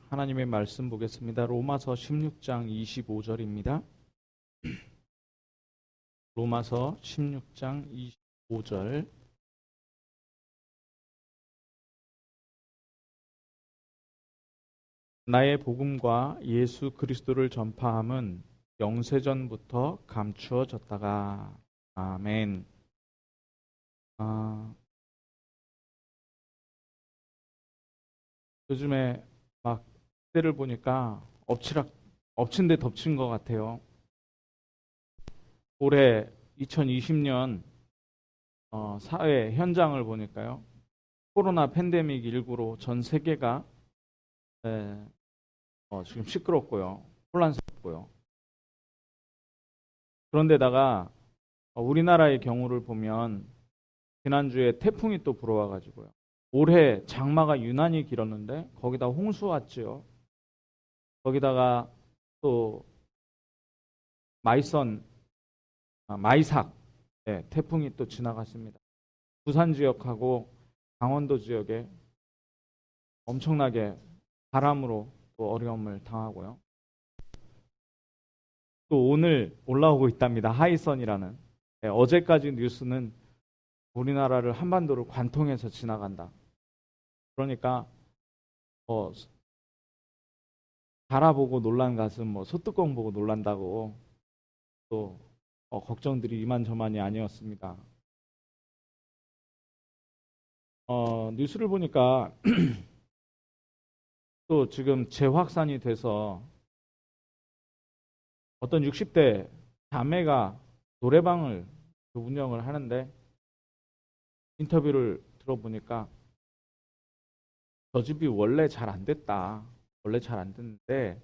하나님의 말씀 보겠습니다. 로마서 16장 25절입니다. 로마서 16장 25절. 나의 복음과 예수 그리스도를 전파함은 영세전부터 감추어졌다가. 아멘. 요즘에 막 때를 보니까 엎친 데 덮친 것 같아요. 올해 2020년 사회 현장을 보니까요. 코로나 팬데믹 19로 전 세계가 지금 시끄럽고요. 혼란스럽고요. 그런데다가 우리나라의 경우를 보면 지난주에 태풍이 또 불어와가지고요. 올해 장마가 유난히 길었는데 거기다 홍수 왔지요. 거기다가 또 마이삭 태풍이 또 지나갔습니다. 부산 지역하고 강원도 지역에 엄청나게 바람으로 또 어려움을 당하고요. 또 오늘 올라오고 있답니다. 하이선이라는. 어제까지 뉴스는 우리나라를 한반도를 관통해서 지나간다. 그러니까 바라보고 놀란 가슴, 소뚜껑 보고 놀란다고 또 걱정들이 이만저만이 아니었습니다. 뉴스를 보니까 또 지금 재확산이 돼서 어떤 60대 자매가 노래방을 운영을 하는데 인터뷰를 들어보니까 저 집이 원래 잘 안 됐다. 원래 잘 안 됐는데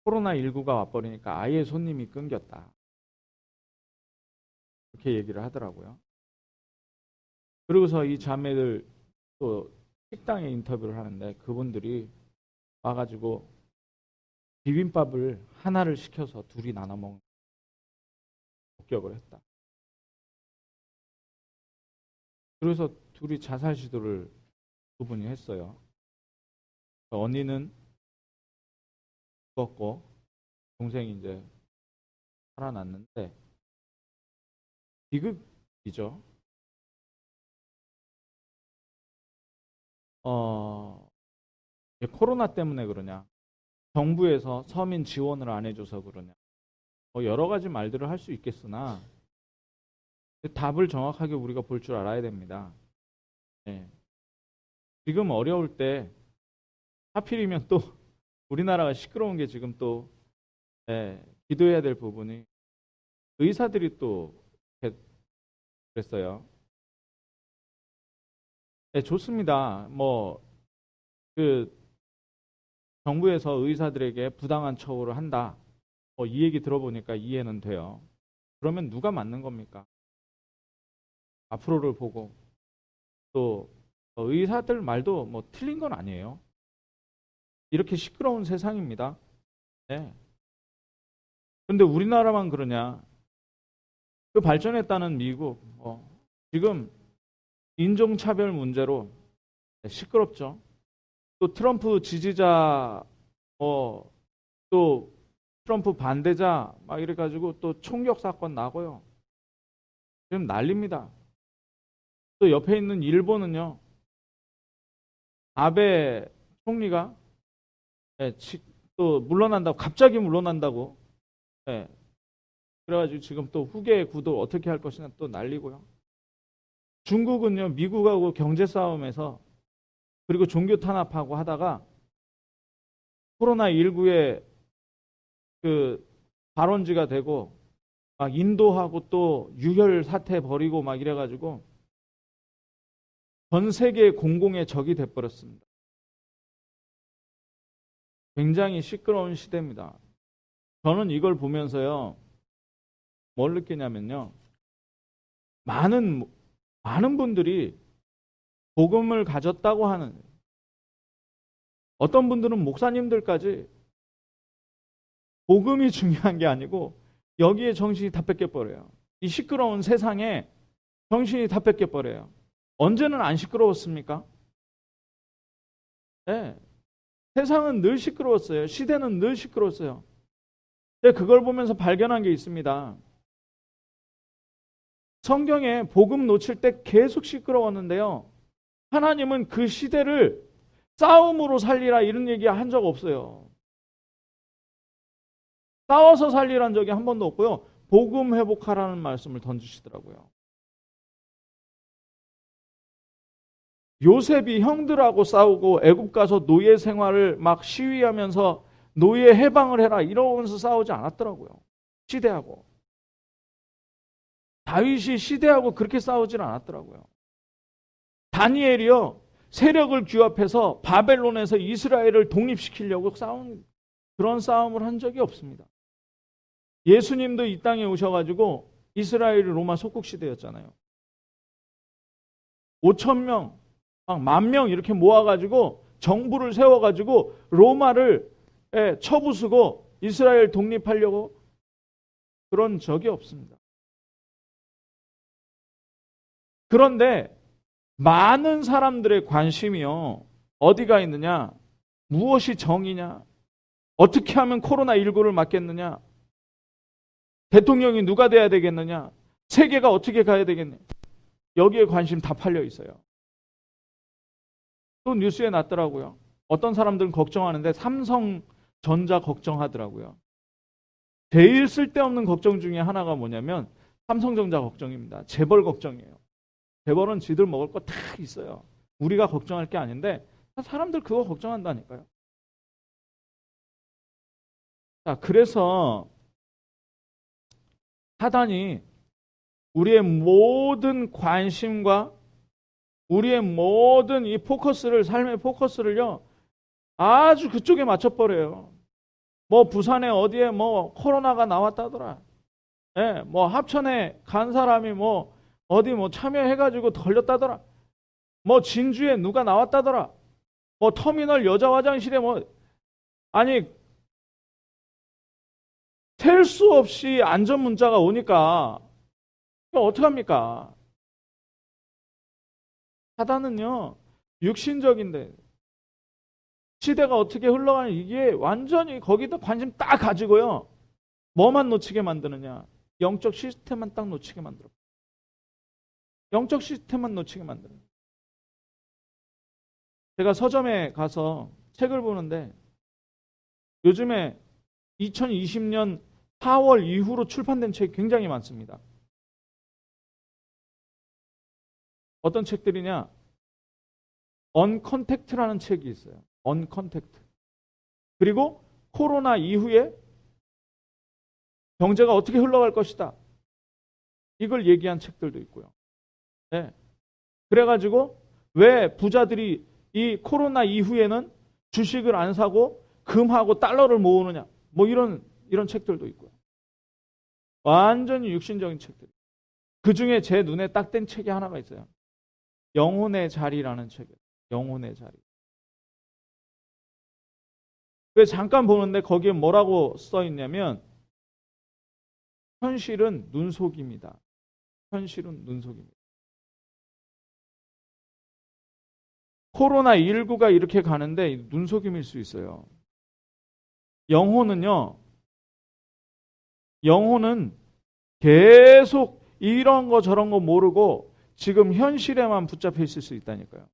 코로나19가 와버리니까 아예 손님이 끊겼다. 그렇게 얘기를 하더라고요. 그러고서 이 자매들 또 식당에 인터뷰를 하는데 그분들이 와가지고 비빔밥을 하나를 시켜서 둘이 나눠 먹는 목격을 했다. 그래서 둘이 자살 시도를 두 분이 했어요. 언니는 죽었고 동생이 이제 살아났는데 비극이죠. 코로나 때문에 그러냐? 정부에서 서민 지원을 안 해줘서 그러냐? 여러 가지 말들을 할 수 있겠으나 답을 정확하게 우리가 볼 줄 알아야 됩니다. 지금 어려울 때 하필이면 또 우리나라가 시끄러운 게 지금 또 기도해야 될 부분이 의사들이 또 그랬어요. 좋습니다. 그 정부에서 의사들에게 부당한 처우를 한다. 이 얘기 들어보니까 이해는 돼요. 그러면 누가 맞는 겁니까? 앞으로를 보고 또 의사들 말도 틀린 건 아니에요. 이렇게 시끄러운 세상입니다. 그런데 우리나라만 그러냐? 그 발전했다는 미국 지금 인종차별 문제로 시끄럽죠. 또 트럼프 지지자 또 트럼프 반대자 막 이래가지고 또 총격 사건 나고요. 지금 난립니다. 또 옆에 있는 일본은요. 아베 총리가 또 물러난다고 갑자기 물러난다고 그래가지고 지금 또 후계 구도 어떻게 할 것이냐 또 난리고요. 중국은요. 미국하고 경제 싸움에서 그리고 종교 탄압하고 하다가 코로나19에 그 발원지가 되고 막 인도하고 또 유혈 사태 벌이고 막 이래가지고 전 세계 공공의 적이 돼버렸습니다. 굉장히 시끄러운 시대입니다. 저는 이걸 보면서요. 뭘 느끼냐면요. 많은 분들이 복음을 가졌다고 하는 어떤 분들은 목사님들까지 복음이 중요한 게 아니고 여기에 정신이 다 뺏겨버려요. 이 시끄러운 세상에 정신이 다 뺏겨버려요. 언제는 안 시끄러웠습니까? 네. 세상은 늘 시끄러웠어요. 시대는 늘 시끄러웠어요. 근데 그걸 보면서 발견한 게 있습니다. 성경에 복음 놓칠 때 계속 시끄러웠는데요. 하나님은 그 시대를 싸움으로 살리라 이런 얘기 한 적 없어요. 싸워서 살리라는 적이 한 번도 없고요. 복음 회복하라는 말씀을 던지시더라고요. 요셉이 형들하고 싸우고 애굽 가서 노예 생활을 막 시위하면서 노예 해방을 해라 이러면서 싸우지 않았더라고요. 시대하고. 다윗이 시대하고 그렇게 싸우질 않았더라고요. 다니엘이요. 세력을 규합해서 바벨론에서 이스라엘을 독립시키려고 싸운 그런 싸움을 한 적이 없습니다. 예수님도 이 땅에 오셔가지고 이스라엘이 로마 속국 시대였잖아요. 5,000명, 막 10,000명 이렇게 모아가지고 정부를 세워가지고 로마를 쳐부수고 이스라엘 독립하려고 그런 적이 없습니다. 그런데 많은 사람들의 관심이요. 어디가 있느냐? 무엇이 정의냐? 어떻게 하면 코로나19를 막겠느냐? 대통령이 누가 돼야 되겠느냐? 세계가 어떻게 가야 되겠느냐? 여기에 관심 다 팔려 있어요. 또 뉴스에 났더라고요. 어떤 사람들은 걱정하는데 삼성전자 걱정하더라고요. 제일 쓸데없는 걱정 중에 하나가 뭐냐면 삼성전자 걱정입니다. 재벌 걱정이에요. 재벌은 지들 먹을 거 다 있어요. 우리가 걱정할 게 아닌데 사람들 그거 걱정한다니까요. 자, 그래서 사단이 우리의 모든 관심과 우리의 모든 이 포커스를, 삶의 포커스를요, 아주 그쪽에 맞춰버려요. 뭐 부산에 어디에 뭐 코로나가 나왔다더라. 예, 뭐 합천에 간 사람이 뭐 어디 뭐 참여해가지고 걸렸다더라. 뭐 진주에 누가 나왔다더라. 뭐 터미널 여자 화장실에 뭐, 아니, 셀 수 없이 안전 문자가 오니까 어떡합니까? 사단은요, 육신적인데 시대가 어떻게 흘러가는 이게 완전히 거기다 관심 딱 가지고요. 뭐만 놓치게 만드느냐? 영적 시스템만 딱 놓치게 만들어. 영적 시스템만 놓치게 만들어. 제가 서점에 가서 책을 보는데 요즘에 2020년 4월 이후로 출판된 책이 굉장히 많습니다. 어떤 책들이냐? 언컨택트라는 책이 있어요. 언컨택트. 그리고 코로나 이후에 경제가 어떻게 흘러갈 것이다. 이걸 얘기한 책들도 있고요. 네. 그래가지고 왜 부자들이 이 코로나 이후에는 주식을 안 사고 금하고 달러를 모으느냐. 뭐 이런 책들도 있고요. 완전히 육신적인 책들. 그 중에 제 눈에 딱 띈 책이 하나가 있어요. 영혼의 자리라는 책이에요. 영혼의 자리. 그래서 잠깐 보는데 거기에 뭐라고 써 있냐면 현실은 눈속임이다. 현실은 눈속임이다. 코로나19가 이렇게 가는데 눈속임일 수 있어요. 영혼은 계속 이런 거 저런 거 모르고 지금 현실에만 붙잡혀 있을 수 있다니까요.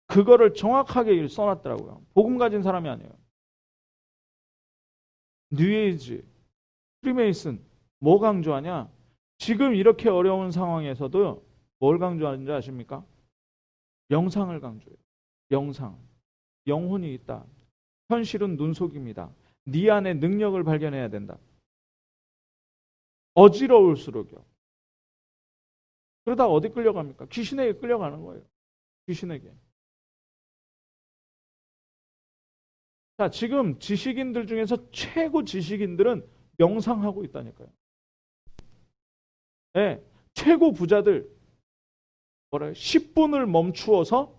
그거를 정확하게 써놨더라고요. 복음 가진 사람이 아니에요. 뉴에이지, 프리메이슨 뭐 강조하냐? 지금 이렇게 어려운 상황에서도 뭘 강조하는지 아십니까? 영상을 강조해요. 영상. 영혼이 있다. 현실은 눈속입니다. 네 안에 능력을 발견해야 된다. 어지러울수록요. 그러다 어디 끌려갑니까? 귀신에게 끌려가는 거예요. 귀신에게. 자, 지금 지식인들 중에서 최고 지식인들은 명상하고 있다니까요. 네, 최고 부자들 10분을 멈추어서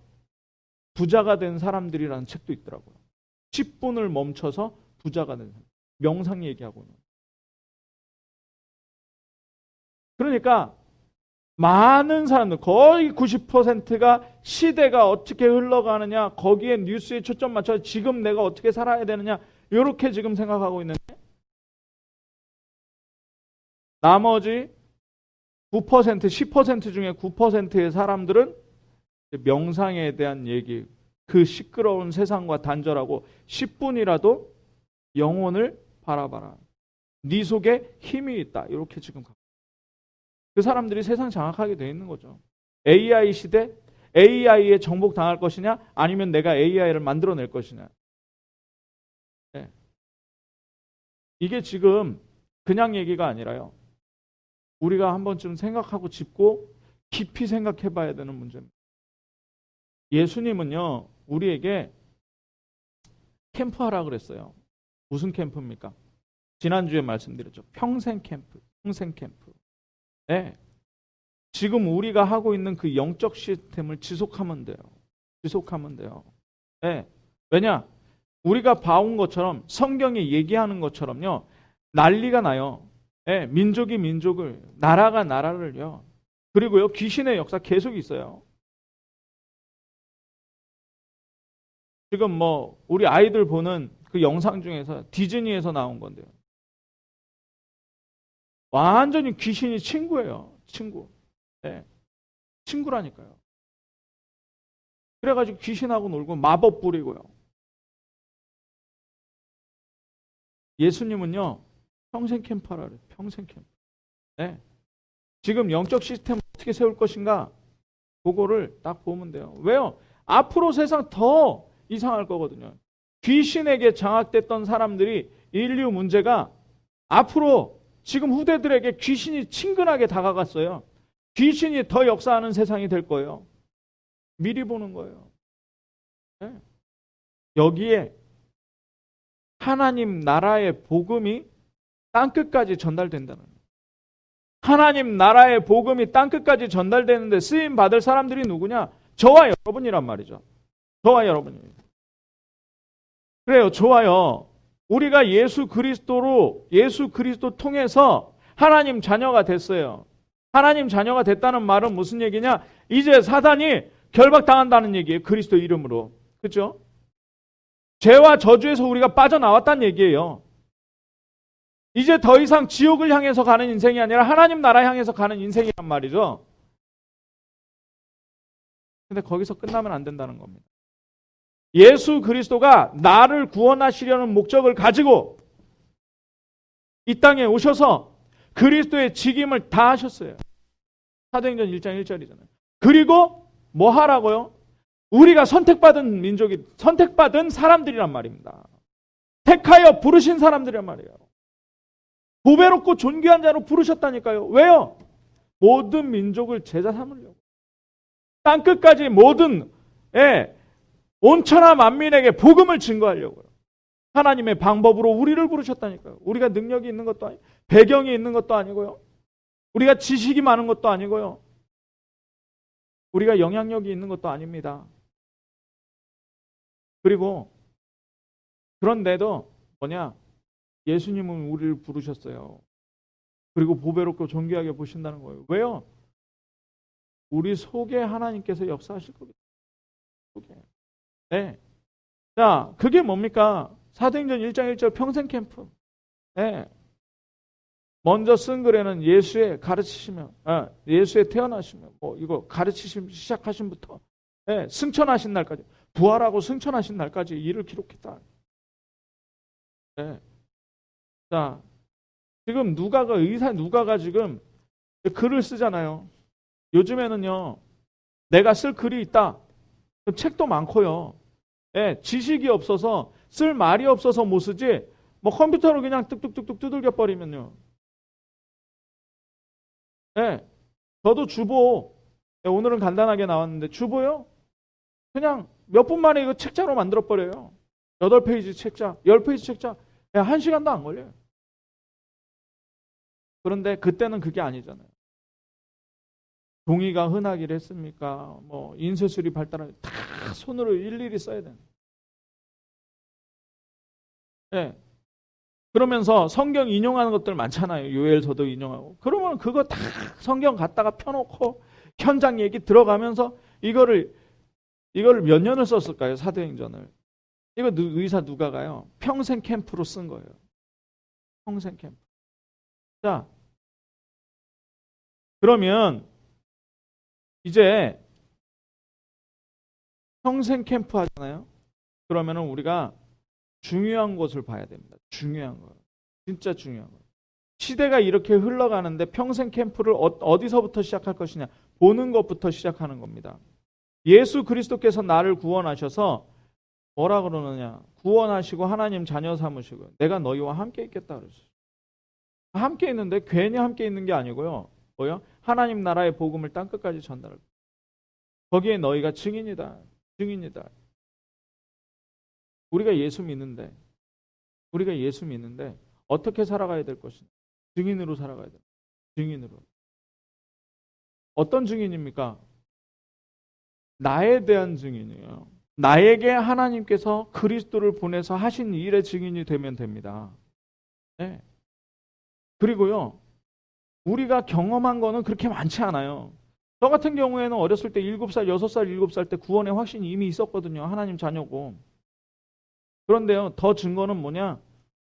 부자가 된 사람들이라는 책도 있더라고요. 10분을 멈춰서 부자가 된 사람. 명상 얘기하고는. 그러니까 많은 사람들, 거의 90%가 시대가 어떻게 흘러가느냐, 거기에 뉴스에 초점 맞춰 지금 내가 어떻게 살아야 되느냐, 이렇게 지금 생각하고 있는데, 나머지 9%, 10% 중에 9%의 사람들은 명상에 대한 얘기, 그 시끄러운 세상과 단절하고 10분이라도 영혼을 바라봐라. 네 속에 힘이 있다. 이렇게 지금 그 사람들이 세상 장악하게 돼 있는 거죠. AI 시대, AI에 정복당할 것이냐, 아니면 내가 AI를 만들어낼 것이냐. 네. 이게 지금 그냥 얘기가 아니라요. 우리가 한 번쯤 생각하고 짚고 깊이 생각해 봐야 되는 문제입니다. 예수님은요, 우리에게 캠프하라 그랬어요. 무슨 캠프입니까? 지난주에 말씀드렸죠. 평생 캠프, 평생 캠프. 네. 지금 우리가 하고 있는 그 영적 시스템을 지속하면 돼요. 지속하면 돼요. 네. 왜냐? 우리가 봐온 것처럼 성경이 얘기하는 것처럼요. 난리가 나요. 네. 민족이 민족을, 나라가 나라를요. 그리고요. 귀신의 역사 계속 있어요. 지금 뭐 우리 아이들 보는 그 영상 중에서 디즈니에서 나온 건데요. 완전히 귀신이 친구예요. 친구. 네. 친구라니까요. 그래가지고 귀신하고 놀고 마법 부리고요. 예수님은요. 평생 캠프하라 그래요. 평생 캠프. 네. 지금 영적 시스템을 어떻게 세울 것인가 그거를 딱 보면 돼요. 왜요? 앞으로 세상 더 이상할 거거든요. 귀신에게 장악됐던 사람들이 인류 문제가 앞으로 지금 후대들에게 귀신이 친근하게 다가갔어요. 귀신이 더 역사하는 세상이 될 거예요. 미리 보는 거예요. 네. 여기에 하나님 나라의 복음이 땅끝까지 전달된다는 거예요. 하나님 나라의 복음이 땅끝까지 전달되는데 쓰임 받을 사람들이 누구냐? 저와 여러분이란 말이죠. 저와 여러분입니다. 그래요. 좋아요. 우리가 예수 그리스도 통해서 하나님 자녀가 됐어요. 하나님 자녀가 됐다는 말은 무슨 얘기냐? 이제 사단이 결박당한다는 얘기예요. 그리스도 이름으로. 그렇죠? 죄와 저주에서 우리가 빠져나왔다는 얘기예요. 이제 더 이상 지옥을 향해서 가는 인생이 아니라 하나님 나라 향해서 가는 인생이란 말이죠. 근데 거기서 끝나면 안 된다는 겁니다. 예수 그리스도가 나를 구원하시려는 목적을 가지고 이 땅에 오셔서 그리스도의 직임을 다 하셨어요. 사도행전 1장 1절이잖아요. 그리고 뭐 하라고요? 우리가 선택받은 민족이, 선택받은 사람들이란 말입니다. 택하여 부르신 사람들이란 말이에요. 보배롭고 존귀한 자로 부르셨다니까요. 왜요? 모든 민족을 제자 삼으려고. 땅끝까지 모든 온천하 만민에게 복음을 증거하려고요. 하나님의 방법으로 우리를 부르셨다니까요. 우리가 능력이 있는 것도 아니고 배경이 있는 것도 아니고요. 우리가 지식이 많은 것도 아니고요. 우리가 영향력이 있는 것도 아닙니다. 그리고 그런데도 뭐냐? 예수님은 우리를 부르셨어요. 그리고 보배롭고 존귀하게 보신다는 거예요. 왜요? 우리 속에 하나님께서 역사하실 거기 때문에. 네. 자, 그게 뭡니까? 사도행전 1장 1절 평생 캠프. 네. 먼저 쓴 글에는 예수의 가르치시며, 예수의 태어나시며, 뭐 이거 가르치심 시작하심부터, 네. 승천하신 날까지, 부활하고 승천하신 날까지 일을 기록했다. 네. 자, 지금 누가가 지금 글을 쓰잖아요. 요즘에는요, 내가 쓸 글이 있다. 책도 많고요. 예, 지식이 없어서 쓸 말이 없어서 못 쓰지 뭐 컴퓨터로 그냥 뚝뚝뚝뚝 두들겨 버리면요. 예, 저도 주보 오늘은 간단하게 나왔는데 주보요. 그냥 몇 분 만에 이거 책자로 만들어 버려요. 8페이지 책자, 10페이지 책자. 1시간도 안 걸려요. 그런데 그때는 그게 아니잖아요. 종이가 흔하기를 했습니까? 뭐 인쇄술이 발달하면 다 손으로 일일이 써야 되는. 네. 그러면서 성경 인용하는 것들 많잖아요. 요엘서도 인용하고. 그러면 그거 다 성경 갖다가 펴놓고 현장 얘기 들어가면서 이거를 몇 년을 썼을까요? 사도행전을. 이거 의사 누가 가요? 평생 캠프로 쓴 거예요. 평생 캠프. 자, 그러면 이제 평생 캠프 하잖아요. 그러면은 우리가 중요한 것을 봐야 됩니다. 중요한 거. 진짜 중요한 거. 시대가 이렇게 흘러가는데 평생 캠프를 어디서부터 시작할 것이냐? 보는 것부터 시작하는 겁니다. 예수 그리스도께서 나를 구원하셔서 뭐라 그러느냐? 구원하시고 하나님 자녀 삼으시고 내가 너희와 함께 있겠다 그랬어요. 함께 있는데 괜히 함께 있는 게 아니고요. 뭐요? 하나님 나라의 복음을 땅끝까지 전달할 거예요. 거기에 너희가 증인이다. 증인이다. 우리가 예수 믿는데 어떻게 살아가야 될 것이냐? 증인으로 살아가야 돼. 증인으로. 어떤 증인입니까? 나에 대한 증인이에요. 나에게 하나님께서 그리스도를 보내서 하신 일의 증인이 되면 됩니다. 네. 그리고요, 우리가 경험한 거는 그렇게 많지 않아요. 저 같은 경우에는 어렸을 때 7살, 6살, 7살 때 구원의 확신이 이미 있었거든요. 하나님 자녀고. 그런데요, 더 증거는 뭐냐?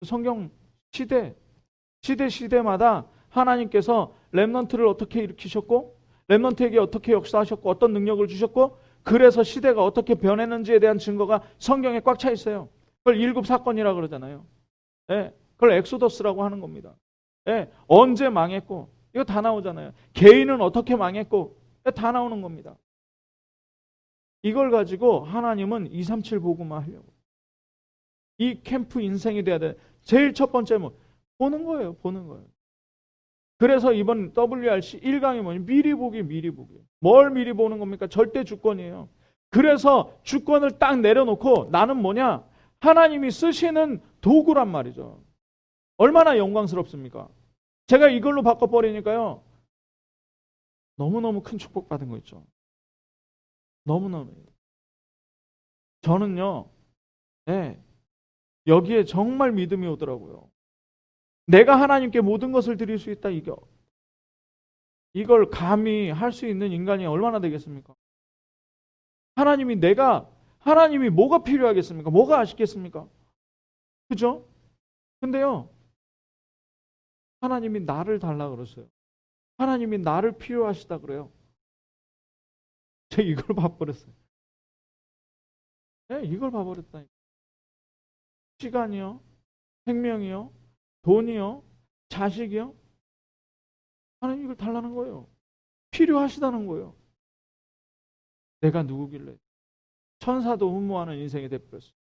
성경 시대마다 하나님께서 렘넌트를 어떻게 일으키셨고, 렘넌트에게 어떻게 역사하셨고, 어떤 능력을 주셨고, 그래서 시대가 어떻게 변했는지에 대한 증거가 성경에 꽉 차 있어요. 그걸 일곱 사건이라고 그러잖아요. 네, 그걸 엑소더스라고 하는 겁니다. 네, 언제 망했고, 이거 다 나오잖아요. 개인은 어떻게 망했고, 다 나오는 겁니다. 이걸 가지고 하나님은 237 복음화 하려고. 이 캠프 인생이 돼야 돼. 제일 첫 번째 뭐 보는 거예요. 보는 거예요. 그래서 이번 WRC 1강이 뭐냐? 미리 보기. 뭘 미리 보는 겁니까? 절대 주권이에요. 그래서 주권을 딱 내려놓고 나는 뭐냐? 하나님이 쓰시는 도구란 말이죠. 얼마나 영광스럽습니까? 제가 이걸로 바꿔버리니까요. 너무너무 큰 축복 받은 거 있죠. 너무너무. 저는요. 네, 여기에 정말 믿음이 오더라고요. 내가 하나님께 모든 것을 드릴 수 있다. 이걸 감히 할 수 있는 인간이 얼마나 되겠습니까? 하나님이 뭐가 필요하겠습니까? 뭐가 아쉽겠습니까? 그죠? 근데요, 하나님이 나를 달라 그러세요. 하나님이 나를 필요하시다 그래요. 제가 이걸 봐버렸어요. 네, 이걸 봐버렸다니까. 시간이요, 생명이요, 돈이요, 자식이요. 하나님 이걸 달라는 거예요. 필요하시다는 거예요. 내가 누구길래 천사도 흠모하는 인생이 돼버렸어요.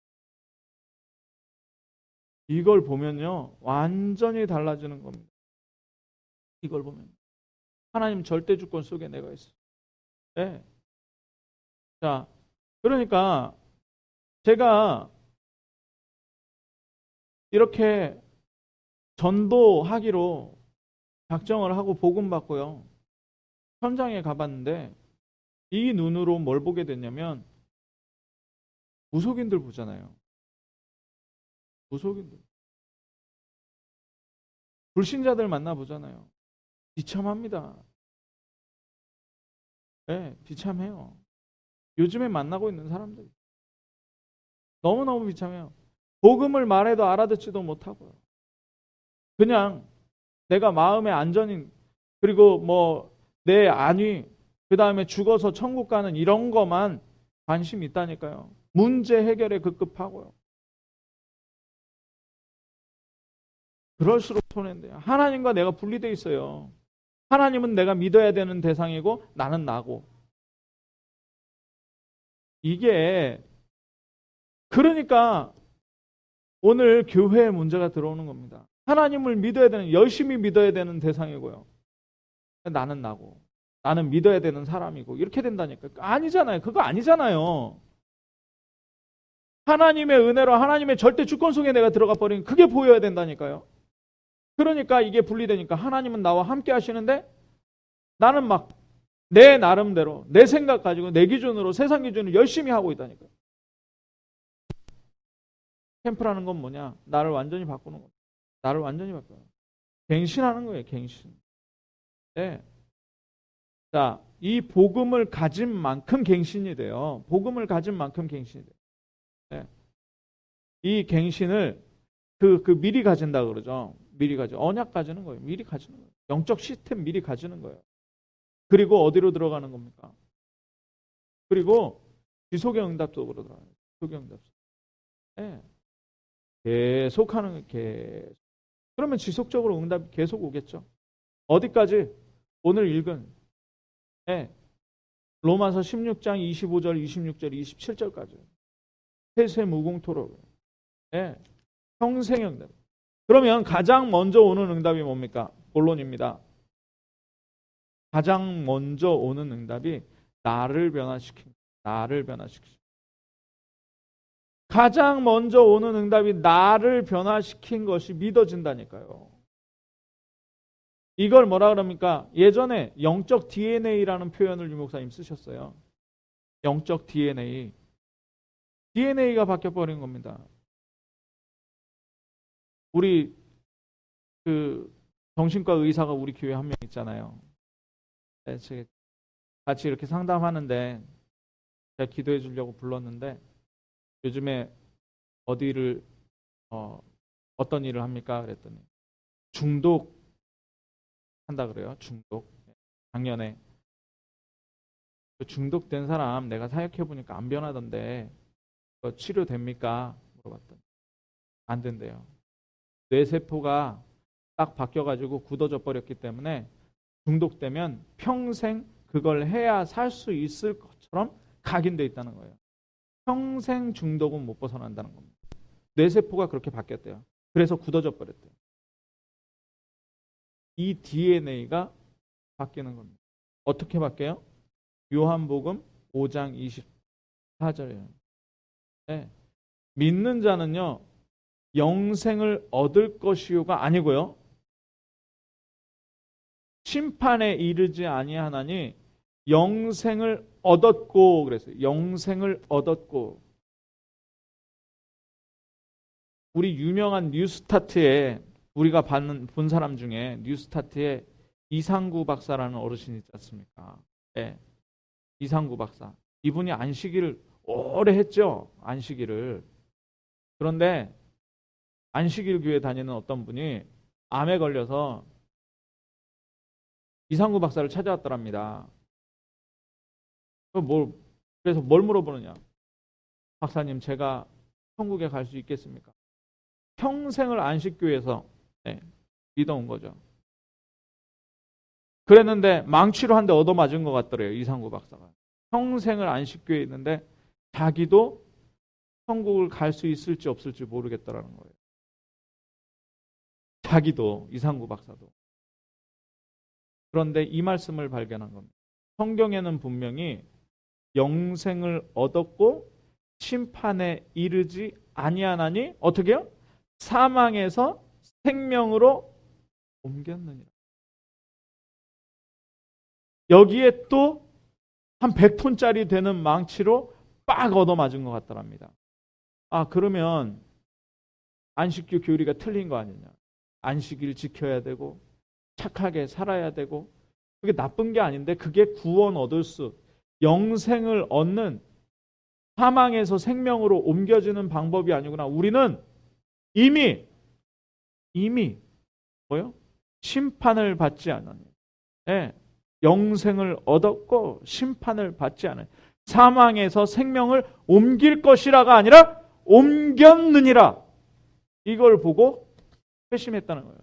이걸 보면요, 완전히 달라지는 겁니다. 이걸 보면 하나님 절대 주권 속에 내가 있어요. 네. 자, 그러니까 제가 이렇게 전도하기로 작정을 하고 복음 받고요. 현장에 가봤는데 이 눈으로 뭘 보게 됐냐면 무속인들 보잖아요. 무속인들. 불신자들 만나보잖아요. 비참합니다. 네, 비참해요. 요즘에 만나고 있는 사람들. 너무너무 비참해요. 복음을 말해도 알아듣지도 못하고요. 그냥 내가 마음의 안전인, 그리고 뭐 내 안위, 그 다음에 죽어서 천국 가는 이런 것만 관심이 있다니까요. 문제 해결에 급급하고요. 그럴수록 손해인데요. 하나님과 내가 분리되어 있어요. 하나님은 내가 믿어야 되는 대상이고 나는 나고. 이게 그러니까 오늘 교회에 문제가 들어오는 겁니다. 하나님을 믿어야 되는, 열심히 믿어야 되는 대상이고요. 나는 나고, 나는 믿어야 되는 사람이고, 이렇게 된다니까. 아니잖아요. 그거 아니잖아요. 하나님의 은혜로 하나님의 절대 주권 속에 내가 들어가 버린 그게 보여야 된다니까요. 그러니까 이게 분리되니까 하나님은 나와 함께 하시는데 나는 막 내 나름대로 내 생각 가지고 내 기준으로 세상 기준으로 열심히 하고 있다니까요. 캠프라는 건 뭐냐? 나를 완전히 바꾸는 겁니다. 나를 완전히 바꿔요. 갱신하는 거예요. 갱신. 네. 자, 이 복음을 가진 만큼 갱신이 돼요. 복음을 가진 만큼 갱신이 돼요. 네. 이 갱신을 미리 가진다 그러죠. 미리 가져. 언약 가지는 거예요. 미리 가지는 거예요. 영적 시스템 미리 가지는 거예요. 그리고 어디로 들어가는 겁니까? 그리고 지속의 응답 속으로 들어가요. 지속의 응답. 네. 계속 하는 거예요. 계속. 그러면 지속적으로 응답이 계속 오겠죠. 어디까지? 오늘 읽은 네. 로마서 16장 25절, 26절, 27절까지. 세세 무궁토록. 네. 평생 응답. 그러면 가장 먼저 오는 응답이 뭡니까? 본론입니다. 가장 먼저 오는 응답이 나를 변화시킨. 나를 변화시키죠. 가장 먼저 오는 응답이 나를 변화시킨 것이 믿어진다니까요. 이걸 뭐라 그럽니까? 예전에 영적 DNA라는 표현을 유 목사님 쓰셨어요. 영적 DNA. DNA가 바뀌어버린 겁니다. 우리 정신과 의사가 우리 교회 한 명 있잖아요. 네, 같이 이렇게 상담하는데 제가 기도해 주려고 불렀는데 요즘에 어떤 일을 합니까? 그랬더니 중독 한다 그래요. 중독. 작년에 중독된 사람 내가 사역해 보니까 안 변하던데 치료됩니까? 물어봤더니 안 된대요. 뇌세포가 딱 바뀌어가지고 굳어져 버렸기 때문에 중독되면 평생 그걸 해야 살 수 있을 것처럼 각인돼 있다는 거예요. 평생 중독은 못 벗어난다는 겁니다. 뇌세포가 그렇게 바뀌었대요. 그래서 굳어져 버렸대요. 이 DNA가 바뀌는 겁니다. 어떻게 바뀌어요? 요한복음 5장 24절이에요. 네. 믿는 자는요. 영생을 얻을 것이요가 아니고요. 심판에 이르지 아니하나니 영생을 얻었고 그랬어요. 영생을 얻었고. 우리 유명한 뉴스타트에 우리가 본 사람 중에 뉴스타트에 이상구 박사라는 어르신이 있지 않습니까? 네. 이상구 박사. 이분이 안식일을 오래 했죠. 안식일을. 그런데 안식일 교회 다니는 어떤 분이 암에 걸려서 이상구 박사를 찾아왔더랍니다. 그래서 뭘 물어보느냐. 박사님, 제가 천국에 갈 수 있겠습니까? 평생을 안식교회에서 믿어온 거죠. 그랬는데 망치로 한 대 얻어맞은 것 같더래요. 이상구 박사가. 평생을 안식교회에 있는데 자기도 천국을 갈 수 있을지 없을지 모르겠다라는 거예요. 자기도, 이상구 박사도. 그런데 이 말씀을 발견한 겁니다. 성경에는 분명히 영생을 얻었고 심판에 이르지 아니하나니 어떻게 해요? 사망에서 생명으로 옮겼느니라. 여기에 또 한 100톤짜리 되는 망치로 빡 얻어맞은 것 같더랍니다. 그러면 안식교 교리가 틀린 거 아니냐. 안식일 지켜야 되고 착하게 살아야 되고 그게 나쁜 게 아닌데 그게 구원 얻을 수 영생을 얻는 사망에서 생명으로 옮겨지는 방법이 아니구나. 우리는 이미 뭐요? 심판을 받지 않았네. 네. 영생을 얻었고 심판을 받지 않아요. 사망에서 생명을 옮길 것이라가 아니라 옮겼느니라. 이걸 보고 회심했다는 거예요.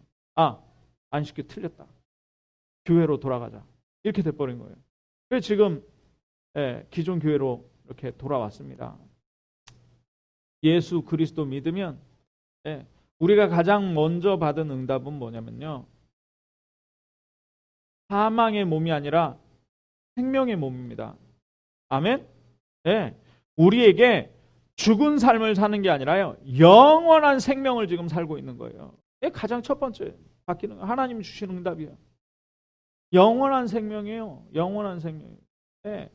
안식교 틀렸다. 교회로 돌아가자. 이렇게 돼버린 거예요. 그래서 지금 기존 교회로 이렇게 돌아왔습니다. 예수 그리스도 믿으면 우리가 가장 먼저 받은 응답은 뭐냐면요. 사망의 몸이 아니라 생명의 몸입니다. 아멘? 우리에게 죽은 삶을 사는 게 아니라요. 영원한 생명을 지금 살고 있는 거예요. 가장 첫 번째 바뀌는 거. 하나님이 주시는 응답이에요. 영원한 생명이에요. 영원한 생명이에요.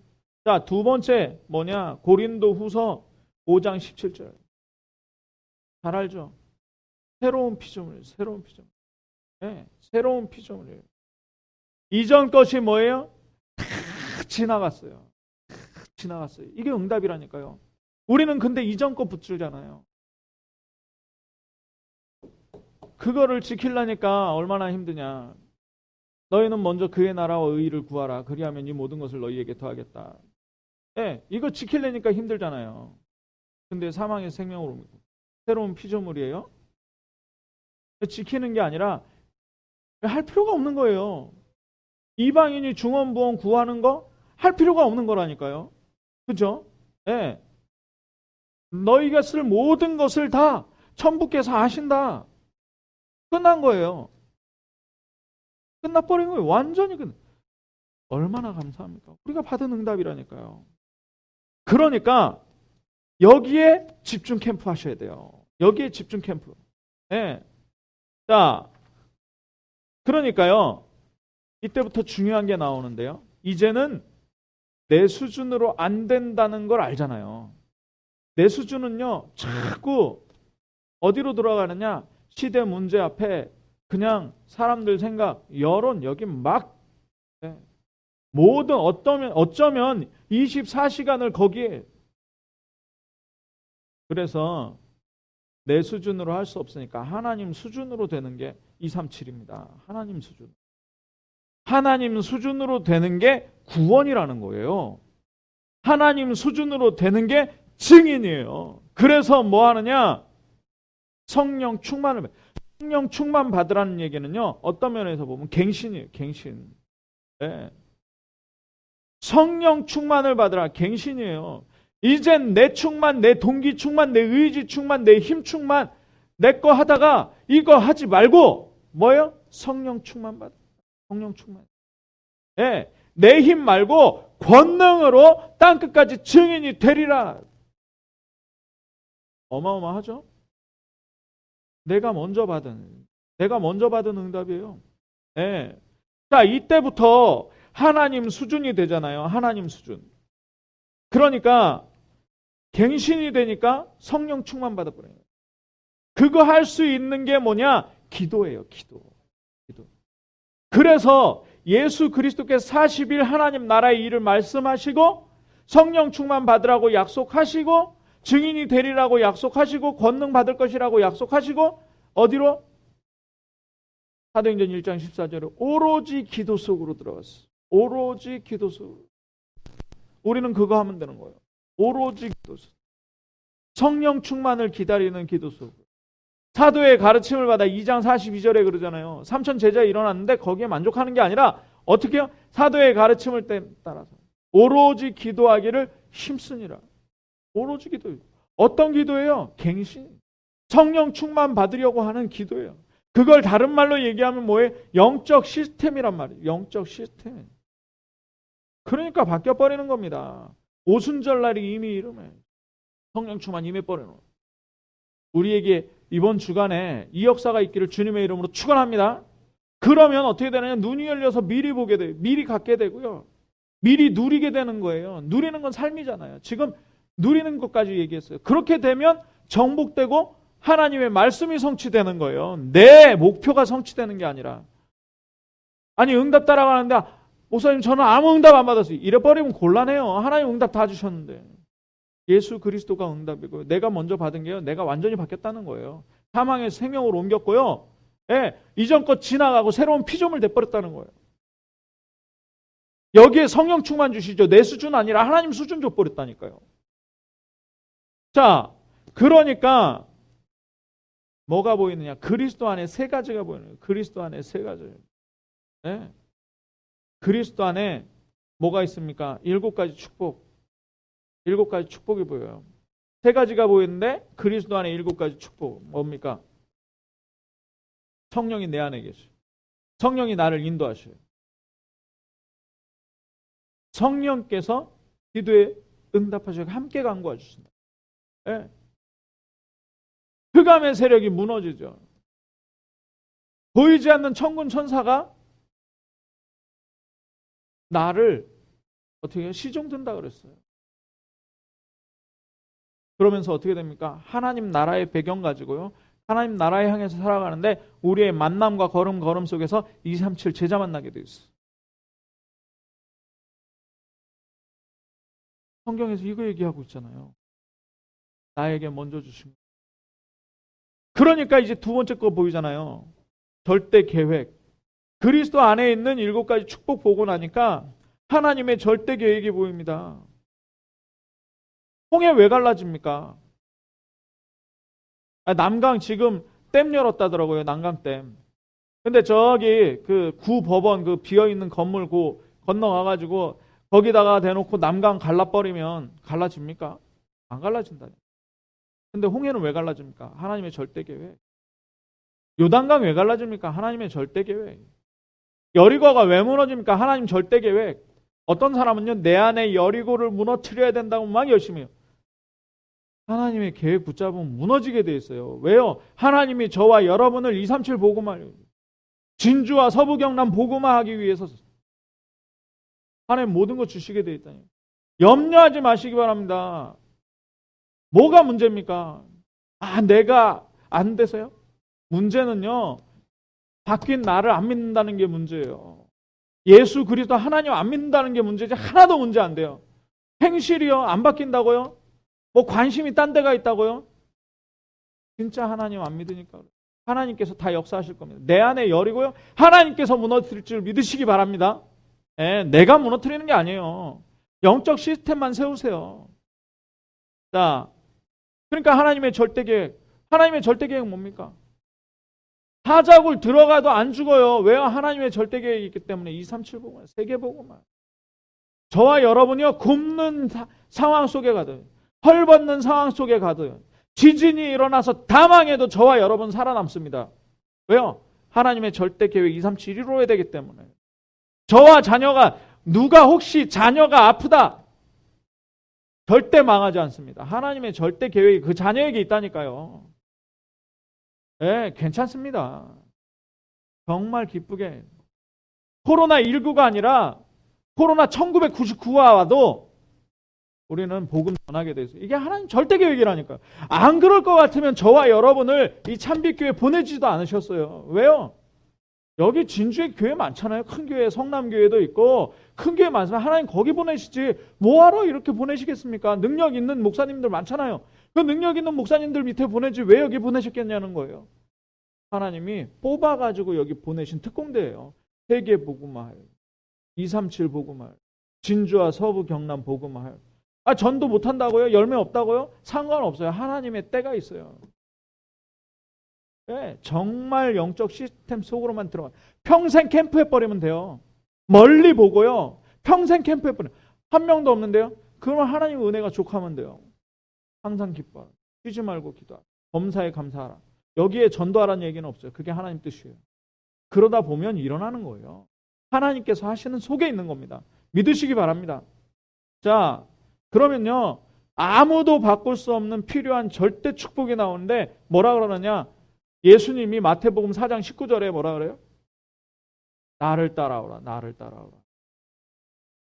자, 두 번째 뭐냐? 고린도 후서 5장 17절. 잘 알죠? 새로운 피조물, 새로운 피조물. 네, 새로운 피조물이에요. 이전 것이 뭐예요? 다 지나갔어요. 지나갔어요. 이게 응답이라니까요. 우리는 근데 이전 거 붙들잖아요. 그거를 지키려니까 얼마나 힘드냐. 너희는 먼저 그의 나라와 의의를 구하라. 그리하면 이 모든 것을 너희에게 더하겠다. 네, 이거 지키려니까 힘들잖아요. 근데 사망의 생명으로 옵니다. 새로운 피조물이에요. 지키는 게 아니라 할 필요가 없는 거예요. 이방인이 중언부언 구하는 거 할 필요가 없는 거라니까요. 그죠? 네. 너희가 쓸 모든 것을 다 천부께서 하신다. 끝난 거예요. 끝나버린 거예요. 완전히 얼마나 감사합니까? 우리가 받은 응답이라니까요. 그러니까 여기에 집중 캠프 하셔야 돼요. 여기에 집중 캠프. 네. 자, 그러니까요. 이때부터 중요한 게 나오는데요. 이제는 내 수준으로 안 된다는 걸 알잖아요. 내 수준은요. 자꾸 어디로 돌아가느냐. 시대 문제 앞에 그냥 사람들 생각, 여론 여기 막 모든 어쩌면 24시간을 거기에. 그래서 내 수준으로 할 수 없으니까 하나님 수준으로 되는 게 237입니다. 하나님 수준. 하나님 수준으로 되는 게 구원이라는 거예요. 하나님 수준으로 되는 게 증인이에요. 그래서 뭐 하느냐? 성령 충만을. 성령 충만 받으라는 얘기는요. 어떤 면에서 보면 갱신이에요. 갱신. 네. 성령 충만을 받으라. 갱신이에요. 이젠 내 충만, 내 동기 충만, 내 의지 충만, 내 힘 충만, 내 거 하다가 이거 하지 말고 뭐예요? 성령 충만 받아. 성령 충만. 네. 내 힘 말고 권능으로 땅끝까지 증인이 되리라. 어마어마하죠? 내가 먼저 받은 응답이에요. 네. 자, 이때부터 하나님 수준이 되잖아요. 하나님 수준. 그러니까 갱신이 되니까 성령 충만 받아버려요. 그거 할 수 있는 게 뭐냐? 기도예요. 기도. 그래서 예수 그리스도께서 40일 하나님 나라의 일을 말씀하시고 성령 충만 받으라고 약속하시고 증인이 되리라고 약속하시고 권능 받을 것이라고 약속하시고 어디로? 사도행전 1장 14절에 오로지 기도 속으로 들어갔어요. 오로지 기도 속으로. 우리는 그거 하면 되는 거예요. 오로지 기도 속. 성령 충만을 기다리는 기도 속. 사도의 가르침을 받아 2장 42절에 그러잖아요. 3천 제자 일어났는데 거기에 만족하는 게 아니라 어떻게 해요? 사도의 가르침을 따라서 오로지 기도하기를 힘쓰니라. 오로지 기도예요. 어떤 기도예요? 갱신. 성령 충만 받으려고 하는 기도예요. 그걸 다른 말로 얘기하면 뭐예요? 영적 시스템이란 말이에요. 영적 시스템. 그러니까 바뀌어버리는 겁니다. 오순절날이 이미 이름에 성령 충만 임해버리는 거예요. 우리에게 이번 주간에 이 역사가 있기를 주님의 이름으로 축원합니다. 그러면 어떻게 되느냐? 눈이 열려서 미리 보게 돼요. 미리 갖게 되고요. 미리 누리게 되는 거예요. 누리는 건 삶이잖아요. 지금 누리는 것까지 얘기했어요. 그렇게 되면 정복되고 하나님의 말씀이 성취되는 거예요. 내 목표가 성취되는 게 아니라. 아니 응답 따라가는데 목사님 저는 아무 응답 안 받았어요. 이래버리면 곤란해요. 하나님 응답 다 주셨는데. 예수 그리스도가 응답이고요. 내가 먼저 받은 게요. 내가 완전히 바뀌었다는 거예요. 사망의 생명으로 옮겼고요. 예, 이전 것 지나가고 새로운 피조물 돼버렸다는 거예요. 여기에 성령 충만 주시죠. 내 수준 아니라 하나님 수준 줘버렸다니까요. 자, 그러니까 뭐가 보이느냐? 그리스도 안에 세 가지가 보이는 거예요. 그리스도 안에 세 가지. 예? 그리스도 안에 뭐가 있습니까? 7가지 축복. 7가지 축복이 보여요. 세 가지가 보이는데 그리스도 안에 7가지 축복. 뭡니까? 성령이 내 안에 계셔요. 성령이 나를 인도하셔요. 성령께서 기도에 응답하셔서 함께 간구해 주신다. 예. 흑암의 세력이 무너지죠. 보이지 않는 천군 천사가 나를 어떻게 해요? 시종든다 그랬어요. 그러면서 어떻게 됩니까? 하나님 나라의 배경 가지고요. 하나님 나라에 향해서 살아가는데 우리의 만남과 걸음 속에서 237 제자 만나게 돼 있어. 성경에서 이거 얘기하고 있잖아요. 나에게 먼저 주신 거. 그러니까 이제 두 번째 거 보이잖아요. 절대 계획. 그리스도 안에 있는 7가지 축복 보고 나니까 하나님의 절대 계획이 보입니다. 홍해 왜 갈라집니까? 남강 지금 댐 열었다더라고요. 난강댐. 근데 저기 그 구법원 그 비어있는 건물 건너가가지고 거기다가 대놓고 남강 갈라버리면 갈라집니까? 안 갈라진다. 근데 홍해는 왜 갈라집니까? 하나님의 절대 계획. 요단강 왜 갈라집니까? 하나님의 절대 계획. 여리고가 왜 무너집니까? 하나님 절대 계획. 어떤 사람은요, 내 안에 여리고를 무너뜨려야 된다고 막 열심히 해요. 하나님의 계획 붙잡으면 무너지게 돼 있어요. 왜요? 하나님이 저와 여러분을 237 복음화, 진주와 서부 경남 복음화하기 위해서 하나님 모든 거 주시게 돼 있다니. 염려하지 마시기 바랍니다. 뭐가 문제입니까? 내가 안 돼서요? 문제는요, 바뀐 나를 안 믿는다는 게 문제예요. 예수 그리스도 하나님 안 믿는다는 게 문제지 하나도 문제 안 돼요. 행실이요? 안 바뀐다고요? 뭐 관심이 딴 데가 있다고요? 진짜 하나님 안 믿으니까 하나님께서 다 역사하실 겁니다. 내 안에 열이고요. 하나님께서 무너뜨릴 줄 믿으시기 바랍니다. 내가 무너뜨리는 게 아니에요. 영적 시스템만 세우세요. 자, 그러니까 하나님의 절대 계획. 하나님의 절대 계획은 뭡니까? 사자굴 들어가도 안 죽어요. 왜요? 하나님의 절대 계획이 있기 때문에 237 보고만, 세계 보고만. 저와 여러분이요, 굶는 상황 속에 가든, 헐벗는 상황 속에 가든, 지진이 일어나서 다 망해도 저와 여러분 살아남습니다. 왜요? 하나님의 절대 계획 237 이루어야 되기 때문에. 저와 자녀가, 누가 혹시 자녀가 아프다, 절대 망하지 않습니다. 하나님의 절대 계획이 그 자녀에게 있다니까요. 괜찮습니다. 정말 기쁘게. 코로나19가 아니라 코로나 1999가 와도 우리는 복음 전하게 돼 있어요. 이게 하나님 절대 계획이라니까요. 안 그럴 것 같으면 저와 여러분을 이 참빛교회 보내지도 않으셨어요. 왜요? 여기 진주에 교회 많잖아요. 큰 교회, 성남교회도 있고 큰 교회 많으면 하나님 거기 보내시지 뭐하러 이렇게 보내시겠습니까? 능력 있는 목사님들 많잖아요. 그 능력 있는 목사님들 밑에 보내지 왜 여기 보내셨겠냐는 거예요. 하나님이 뽑아가지고 여기 보내신 특공대예요. 세계 복음화, 237 복음화, 진주와 서부 경남 복음화. 전도 못한다고요? 열매 없다고요? 상관없어요. 하나님의 때가 있어요. 정말 영적 시스템 속으로만 들어가. 평생 캠프 해버리면 돼요. 멀리 보고요. 평생 캠프 해버려. 한 명도 없는데요. 그러면 하나님 은혜가 족하면 돼요. 항상 기뻐하라. 쉬지 말고 기도하라. 범사에 감사하라. 여기에 전도하라는 얘기는 없어요. 그게 하나님 뜻이에요. 그러다 보면 일어나는 거예요. 하나님께서 하시는 속에 있는 겁니다. 믿으시기 바랍니다. 자, 그러면요. 아무도 바꿀 수 없는 필요한 절대 축복이 나오는데 뭐라 그러느냐? 예수님이 마태복음 4장 19절에 뭐라 그래요? 나를 따라오라. 나를 따라오라.